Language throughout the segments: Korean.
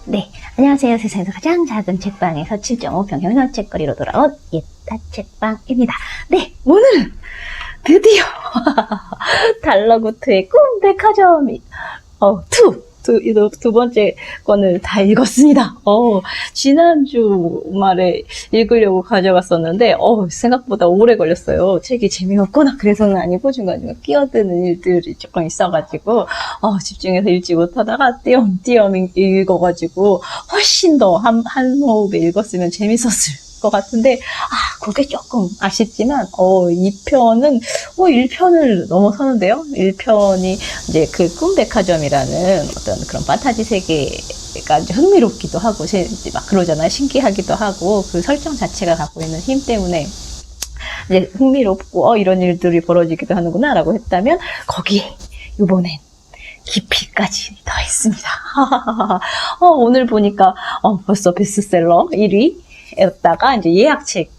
네, 안녕하세요. 세상에서 가장 작은 책방에서 7.5평형 책거리로 돌아온 예타 책방입니다. 네, 오늘은 드디어 달러구트의 꿈 백화점이 두 번째 권을 다 읽었습니다. 지난주 말에 읽으려고 가져갔었는데, 생각보다 오래 걸렸어요. 책이 재미없거나 그래서는 아니고 중간중간 끼어드는 일들이 조금 있어가지고, 집중해서 읽지 못하다가 띄엄띄엄 읽어가지고, 훨씬 더 한 호흡에 읽었으면 재밌었을 것 같은데, 그게 조금 아쉽지만, 2편은, 1편을 넘어서는데요. 1편이 이제 그 꿈백화점이라는 어떤 그런 판타지 세계가 이제 흥미롭기도 하고, 막 그러잖아요. 신기하기도 하고, 그 설정 자체가 갖고 있는 힘 때문에, 이제 흥미롭고, 이런 일들이 벌어지기도 하는구나, 라고 했다면, 거기에, 이번엔, 깊이까지 더 있습니다. 오늘 보니까, 벌써 베스트셀러 1위? 였다가 이제 예약책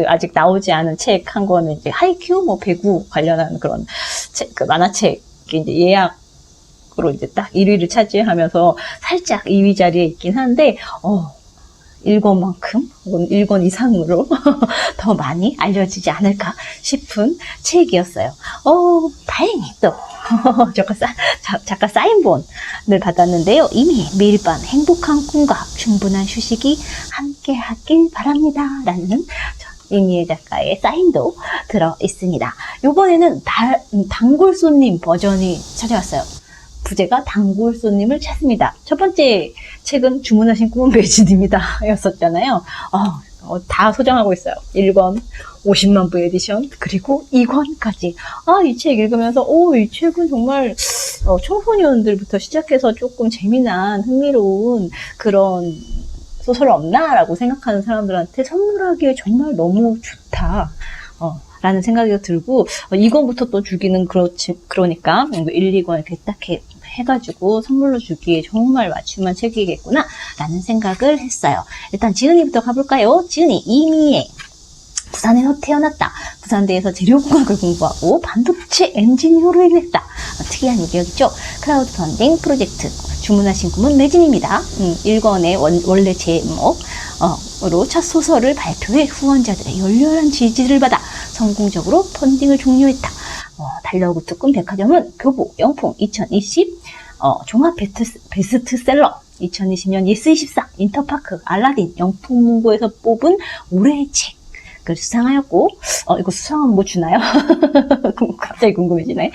아직 나오지 않은 책 한 권은 이제 하이큐 배구 관련한 그런 책, 그 만화책이 이제 예약으로 이제 딱 1위를 차지하면서 살짝 2위 자리에 있긴 한데 1권만큼 혹은 1권 이상으로 더 많이 알려지지 않을까 싶은 책이었어요. 다행히 또 작가 사인본을 받았는데요. 이미 매일 밤 행복한 꿈과 충분한 휴식이 함께 하길 바랍니다. 라는 이미애 작가의 사인도 들어 있습니다. 이번에는 단골 손님 버전이 찾아왔어요. 부제가 단골 손님을 찾습니다. 첫 번째 책은 주문하신 꿈은 매진입니다. 였었잖아요. 다 소장하고 있어요. 1권 50만 부 에디션 그리고 2권까지. 이 책 읽으면서 이 책은 정말 청소년들부터 시작해서 조금 재미난 흥미로운 그런 소설 없나? 라고 생각하는 사람들한테 선물하기에 정말 너무 좋다. 라는 생각이 들고 2권부터 또 주기는 그러니까 1, 2권 이렇게 딱 해가지고 선물로 주기에 정말 맞춤한 책이겠구나 라는 생각을 했어요. 일단 지은이부터 가볼까요? 지은이 이미애. 부산에서 태어났다. 부산대에서 재료공학을 공부하고 반도체 엔지니어로 일했다. 특이한 이력이죠. 크라우드 펀딩 프로젝트. 주문하신 꿈은 매진입니다. 1권의 원래 제목으로 첫 소설을 발표해 후원자들의 열렬한 지지를 받아 성공적으로 펀딩을 종료했다. 달러구트 꿈 백화점은 교보, 영풍 2020 종합 베스트셀러 2020년 예스24 인터파크 알라딘 영풍문고에서 뽑은 올해의 책을 수상하였고 이거 수상하면 뭐 주나요? 갑자기 궁금해지네.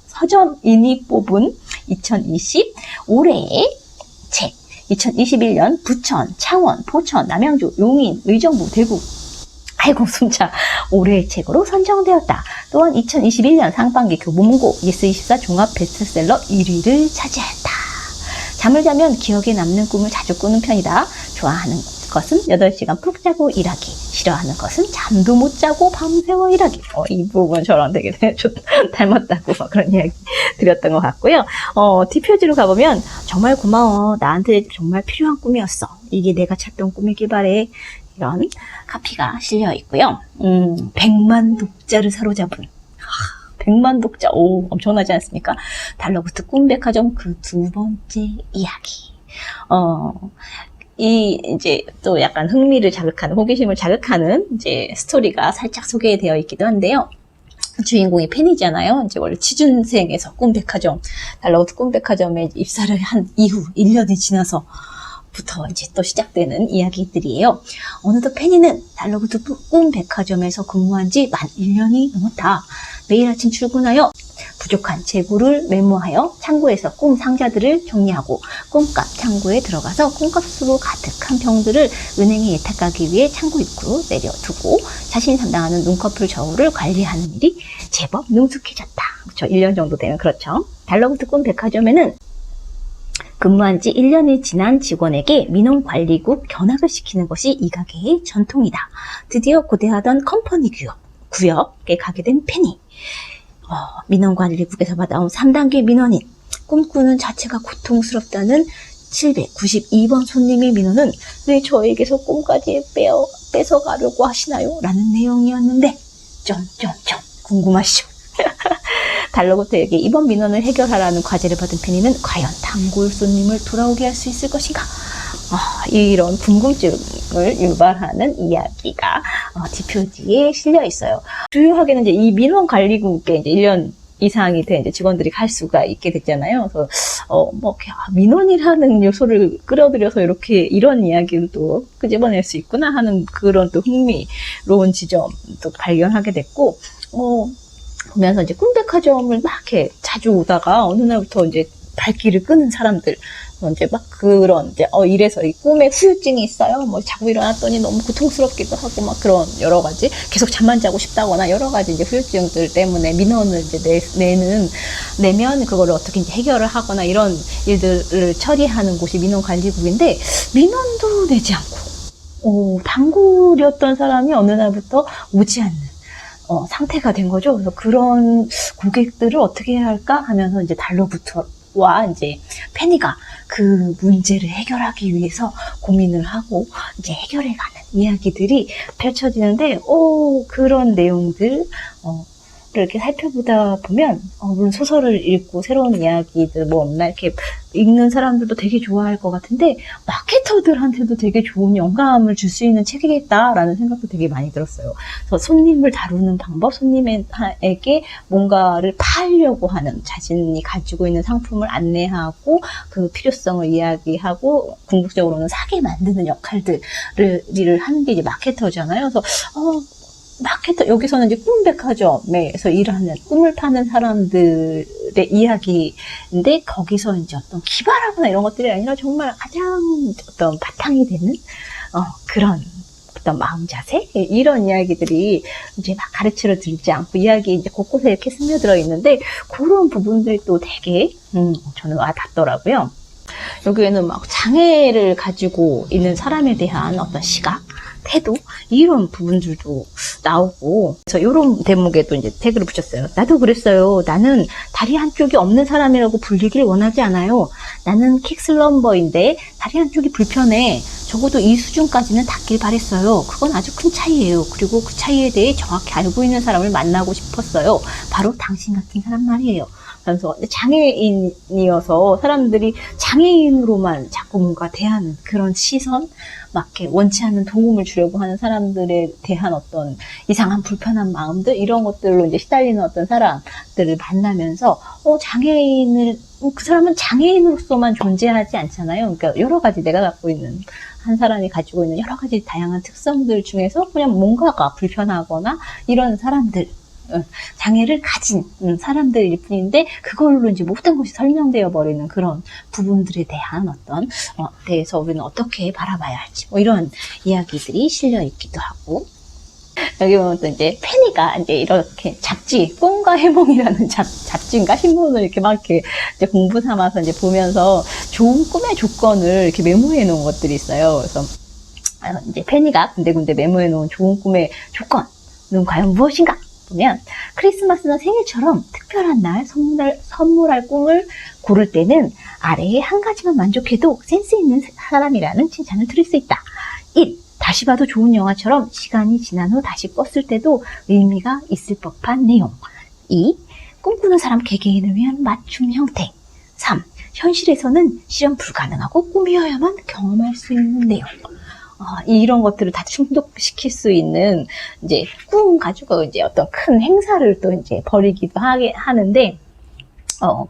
서점인이 뽑은 2020 올해의 책 2021년 부천, 창원, 포천, 남양주, 용인, 의정부, 대구 숨차 올해의 책으로 선정되었다. 또한 2021년 상반기 교보문고 예스24 종합 베스트셀러 1위를 차지하였다. 잠을 자면 기억에 남는 꿈을 자주 꾸는 편이다. 좋아하는 것은 8시간 푹 자고 일하기. 싫어하는 것은 잠도 못 자고 밤새워 일하기. 이 부분 저랑 되게 닮았다고 그런 이야기 드렸던 것 같고요. 티표지로 가보면 정말 고마워. 나한테 정말 필요한 꿈이었어. 이게 내가 찾던 꿈이길 바래. 이런 카피가 실려 있고요. 100만 독자를 사로잡은 100만 독자, 엄청나지 않습니까? 달러구트 꿈백화점 그 두 번째 이야기. 이제 또 약간 흥미를 자극하는, 호기심을 자극하는 이제 스토리가 살짝 소개되어 있기도 한데요. 주인공이 팬이잖아요. 이제 원래 취준생에서 꿈백화점, 달러구트 꿈백화점에 입사를 한 이후 1년이 지나서 부터 이제 또 시작되는 이야기들이에요. 어느덧 페니는 달러구트 꿈 백화점에서 근무한 지 만 1년이 넘었다. 매일 아침 출근하여 부족한 재고를 메모하여 창고에서 꿈 상자들을 정리하고 꿈값 창고에 들어가서 꿈값으로 가득한 병들을 은행에 예탁하기 위해 창고 입구로 내려두고 자신이 담당하는 눈꺼풀 저울을 관리하는 일이 제법 능숙해졌다. 그렇죠. 1년 정도 되면 그렇죠. 달러구트 꿈 백화점에는 근무한 지 1년이 지난 직원에게 민원관리국 견학을 시키는 것이 이 가게의 전통이다. 드디어 고대하던 컴퍼니 구역에 가게 된 페니. 민원관리국에서 받아온 3단계 민원인 꿈꾸는 자체가 고통스럽다는 792번 손님의 민원은 왜 저에게서 꿈까지 뺏어가려고 하시나요? 라는 내용이었는데 점점점 궁금하시죠? 달러부터에게 이번 민원을 해결하라는 과제를 받은 페니는 과연 단골 손님을 돌아오게 할 수 있을 것인가? 이런 궁금증을 유발하는 이야기가 뒷표지에 실려 있어요. 주요하게는 이제 이 민원관리국에 이제 1년 이상이 된 이제 직원들이 갈 수가 있게 됐잖아요. 그래서 민원이라는 요소를 끌어들여서 이렇게 이런 이야기를 또 끄집어낼 수 있구나 하는 그런 또 흥미로운 지점도 발견하게 됐고, 보면서 이제 꿈백화점을 막 이렇게 자주 오다가 어느 날부터 이제 발길을 끄는 사람들, 이제 막 그런 이제 이래서 이 꿈에 후유증이 있어요. 뭐 자고 일어났더니 너무 고통스럽기도 하고 막 그런 여러 가지 계속 잠만 자고 싶다거나 여러 가지 이제 후유증들 때문에 민원을 이제 내면 그거를 어떻게 이제 해결을 하거나 이런 일들을 처리하는 곳이 민원관리국인데, 민원도 내지 않고 단골이었던 사람이 어느 날부터 오지 않는 상태가 된 거죠. 그래서 그런 고객들을 어떻게 해야 할까 하면서 이제 달러부터와 이제 페니가 그 문제를 해결하기 위해서 고민을 하고 이제 해결해가는 이야기들이 펼쳐지는데, 그런 내용들, 이렇게 살펴보다 보면, 물론 소설을 읽고 새로운 이야기들 뭐 없나 이렇게 읽는 사람들도 되게 좋아할 것 같은데, 마케터들한테도 되게 좋은 영감을 줄 수 있는 책이겠다라는 생각도 되게 많이 들었어요. 그래서 손님을 다루는 방법, 손님에게 뭔가를 팔려고 하는 자신이 가지고 있는 상품을 안내하고 그 필요성을 이야기하고 궁극적으로는 사게 만드는 역할들을 하는 게 이제 마케터잖아요. 그래서 마케터, 여기서는 이제 꿈백화점에서 일하는, 꿈을 파는 사람들의 이야기인데, 거기서 이제 어떤 기발하거나 이런 것들이 아니라 정말 가장 어떤 바탕이 되는, 그런 어떤 마음 자세? 이런 이야기들이 이제 막 가르쳐 드리지 않고 이야기 이제 곳곳에 이렇게 스며들어 있는데, 그런 부분들이 또 되게, 저는 와닿더라고요. 여기에는 막 장애를 가지고 있는 사람에 대한 어떤 시각, 태도, 이런 부분들도 나오고, 그래서 이런 대목에도 이제 태그를 붙였어요. 나도 그랬어요. 나는 다리 한쪽이 없는 사람이라고 불리길 원하지 않아요. 나는 킥슬럼버인데 다리 한쪽이 불편해. 적어도 이 수준까지는 닿길 바랬어요. 그건 아주 큰 차이예요. 그리고 그 차이에 대해 정확히 알고 있는 사람을 만나고 싶었어요. 바로 당신 같은 사람 말이에요. 그래서 장애인이어서 사람들이 장애인으로만 자꾸 뭔가 대하는 그런 시선, 막 이렇게 원치 않는 도움을 주려고 하는 사람들에 대한 어떤 이상한 불편한 마음들, 이런 것들로 이제 시달리는 어떤 사람들을 만나면서 그 사람은 장애인으로서만 존재하지 않잖아요. 그러니까 여러 가지 내가 갖고 있는, 한 사람이 가지고 있는 여러 가지 다양한 특성들 중에서 그냥 뭔가가 불편하거나 이런 사람들, 장애를 가진 사람들일 뿐인데, 그걸로 이제 모든 것이 설명되어 버리는 그런 부분들에 대한 어떤 대해서 우리는 어떻게 바라봐야 할지, 뭐 이런 이야기들이 실려 있기도 하고, 여기 보면 또 이제 페니가 이제 이렇게 잡지, 꿈과 해몽이라는 잡지인가 신문을 이렇게 막 이렇게 이제 공부 삼아서 이제 보면서 좋은 꿈의 조건을 이렇게 메모해 놓은 것들이 있어요. 그래서 이제 페니가 군데군데 메모해 놓은 좋은 꿈의 조건은 과연 무엇인가? 보면, 크리스마스나 생일처럼 특별한 날 선물할 꿈을 고를 때는 아래에 한 가지만 만족해도 센스 있는 사람이라는 칭찬을 들을 수 있다. 1. 다시 봐도 좋은 영화처럼 시간이 지난 후 다시 껐을 때도 의미가 있을 법한 내용. 2. 꿈꾸는 사람 개개인을 위한 맞춤 형태. 3. 현실에서는 실현 불가능하고 꿈이어야만 경험할 수 있는 내용. 이런 것들을 다 충족시킬 수 있는 이제 꿈 가지고 이제 어떤 큰 행사를 또 이제 벌이기도 하는데,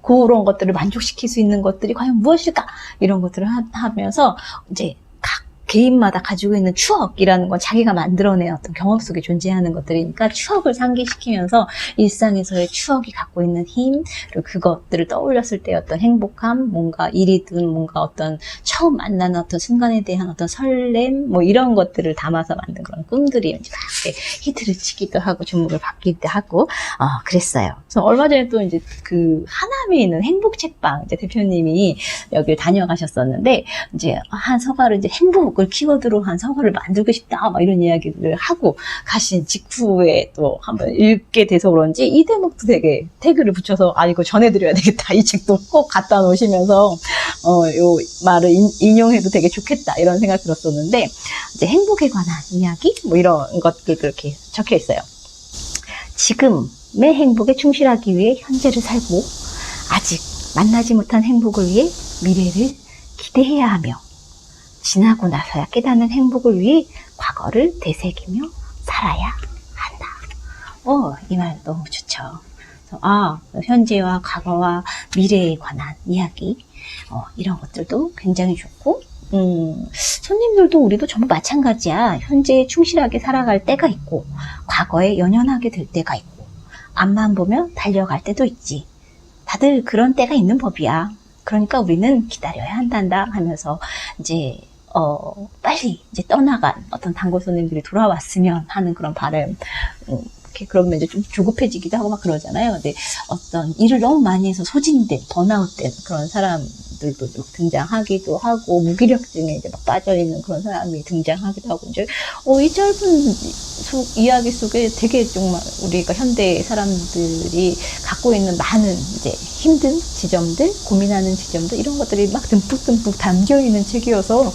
그런 것들을 만족시킬 수 있는 것들이 과연 무엇일까? 이런 것들을 하면서 이제 각 개인마다 가지고 있는 추억이라는 건 자기가 만들어낸 어떤 경험 속에 존재하는 것들이니까 추억을 상기시키면서 일상에서의 추억이 갖고 있는 힘, 그리고 그것들을 떠올렸을 때 어떤 행복함, 뭔가 일이든 뭔가 어떤 처음 만나는 어떤 순간에 대한 어떤 설렘, 뭐 이런 것들을 담아서 만든 그런 꿈들이 이제 막 이렇게 히트를 치기도 하고 주목을 받기도 하고, 그랬어요. 그래서 얼마 전에 또 이제 그 하남에 있는 행복책방 이제 대표님이 여기를 다녀가셨었는데, 이제 한 서가를 이제 행복을 키워드로 한 서가를 만들고 싶다, 막 이런 이야기를 하고 가신 직후에 또 한번 읽게 돼서 그런지 이 대목도 되게 태그를 붙여서 이거 전해드려야 되겠다. 이 책도 꼭 갖다 놓으시면서 요 말을 인용해도 되게 좋겠다, 이런 생각 들었었는데, 이제 행복에 관한 이야기 뭐 이런 것들도 이렇게 적혀 있어요. 지금 지금의 행복에 충실하기 위해 현재를 살고 아직 만나지 못한 행복을 위해 미래를 기대해야 하며 지나고 나서야 깨닫는 행복을 위해 과거를 되새기며 살아야 한다. 이 말 너무 좋죠. 현재와 과거와 미래에 관한 이야기, 이런 것들도 굉장히 좋고, 손님들도 우리도 전부 마찬가지야. 현재에 충실하게 살아갈 때가 있고, 과거에 연연하게 될 때가 있고, 앞만 보며 달려갈 때도 있지. 다들 그런 때가 있는 법이야. 그러니까 우리는 기다려야 한단다 하면서 이제 빨리 이제 떠나간 어떤 단골 손님들이 돌아왔으면 하는 그런 바람. 그러면 이제 좀 조급해지기도 하고 막 그러잖아요. 근데 어떤 일을 너무 많이 해서 소진된, 번아웃된 그런 사람들도 좀 등장하기도 하고, 무기력증에 이제 막 빠져있는 그런 사람이 등장하기도 하고, 이제, 이 짧은 이야기 속에 되게 정말 우리가 현대 사람들이 갖고 있는 많은 이제 힘든 지점들, 고민하는 지점들, 이런 것들이 막 듬뿍듬뿍 담겨있는 책이어서,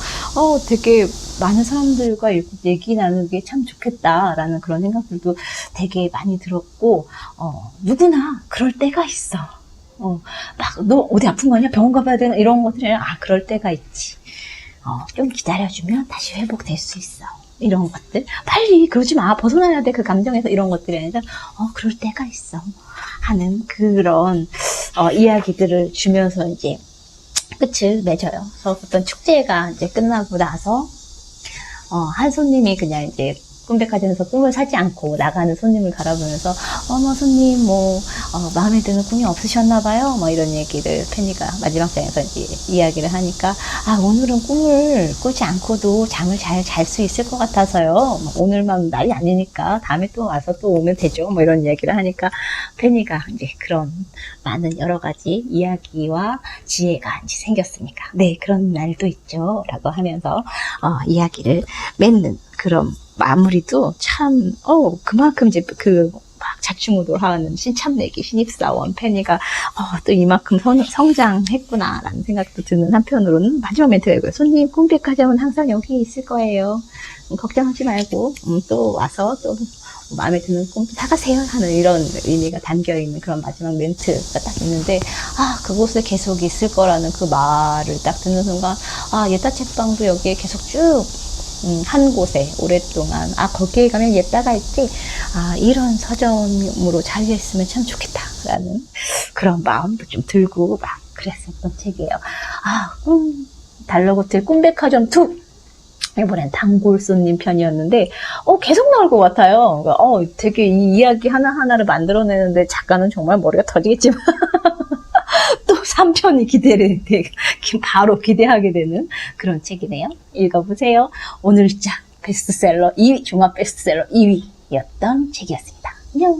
되게 많은 사람들과 얘기 나누기 참 좋겠다라는 그런 생각들도 되게 많이 들었고, 누구나 그럴 때가 있어. 너 어디 아픈 거 아니야? 병원 가봐야 되나? 이런 것들이, 그럴 때가 있지. 좀 기다려주면 다시 회복될 수 있어. 이런 것들. 빨리 그러지 마. 벗어나야 돼. 그 감정에서 이런 것들이 아니라, 그럴 때가 있어. 하는 그런, 이야기들을 주면서 이제 끝을 맺어요. 그래서 어떤 축제가 이제 끝나고 나서, 한 손님이 그냥 이제 꿈백화점에서 꿈을 사지 않고 나가는 손님을 바라보면서 손님 마음에 드는 꿈이 없으셨나봐요. 이런 얘기를 페니가 마지막 장에서 이제 이야기를 하니까 오늘은 꿈을 꾸지 않고도 잠을 잘 잘 수 있을 것 같아서요. 오늘만 날이 아니니까 다음에 또 와서 또 오면 되죠. 이런 얘기를 하니까 페니가 이제 그런 많은 여러 가지 이야기와 지혜가 이제 생겼으니까 네 그런 날도 있죠. 라고 하면서 이야기를 맺는 그런 마무리도 참, 그만큼 이제 막 자충우돌하는 신참내기 신입사원 페니가, 또 이만큼 성장했구나라는 생각도 드는 한편으로는 마지막 멘트가 이거예요. 손님, 꿈백화점은 항상 여기 있을 거예요. 걱정하지 말고, 또 와서 또 마음에 드는 꿈도 사가세요 하는 이런 의미가 담겨있는 그런 마지막 멘트가 딱 있는데, 그곳에 계속 있을 거라는 그 말을 딱 듣는 순간, 예따 책방도 여기에 계속 쭉 한 곳에 오랫동안 거기에 가면 예따가 있지 이런 서점으로 자리했으면 참 좋겠다라는 그런 마음도 좀 들고 막 그랬었던 책이에요. 달러고틀 꿈백화점 2 이번엔 단골 손님 편이었는데 계속 나올 것 같아요. 되게 이 이야기 하나하나를 만들어내는데 작가는 정말 머리가 터지겠지만 또 3편이 바로 기대하게 되는 그런 책이네요. 읽어보세요. 오늘자 베스트셀러 2위, 종합 베스트셀러 2위였던 책이었습니다. 안녕.